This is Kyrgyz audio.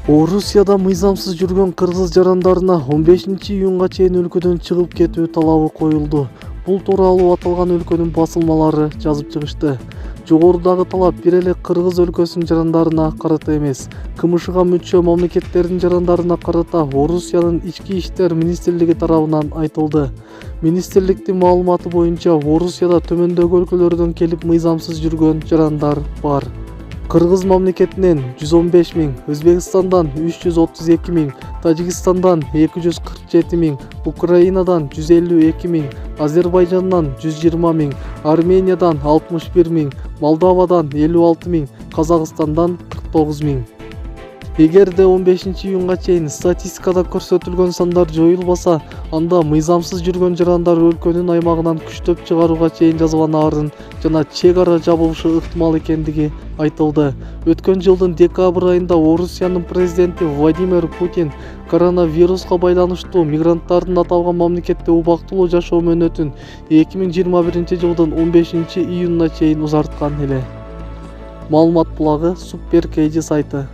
Орусияда мыйзамсыз жүргөн кыргыз жарандарына 15-июнга чейин өлкөдөн чыгып кетүү талабы коюлду. Бул тууралуу аталган өлкөнүн басылмалары жазып чыгышты. Жогорудагы талап бир эле кыргыз өлкөсүнүн жарандарына карата эмес, КМШга мүчө мамлекеттердин жарандарына карата Орусиянын ички иштер министрлиги тарабынан айтылды. Министрликтин маалыматы боюнча, Орусияда төмөндөгү өлкөлөрдөн келип мыйзамсыз жүргөн жарандар бар. Кыргыз мамлекетинен 115 миң, Өзбекстандан 332 миң, Тажикстандан 247 миң, Украинадан 152 миң, Азербайжандан 120 миң, Армениядан 61 миң, Молдовадан 56 миң, Казакстандан 49 миң. Эгерде 15-июнга чейин статистикада көрсөтүлгөн сандар жоюлбаса, анда мыйзамсыз жүргөн жарандар өлкөнүн аймагынан күчтөп чыгарууга чейин жазаланаарын жана чек ара жабылышы ыктымал экендиги айтылды. Өткөн жылдын декабрь айында Орусиянын президенти Владимир Путин коронавируска байланыштуу мигранттардын аталган мамлекетте убактылуу жашоо мөөнөтүн 2021 жылдын 15-июнуна чейин узарткан эле. Маалымат булагы Super KG сайты.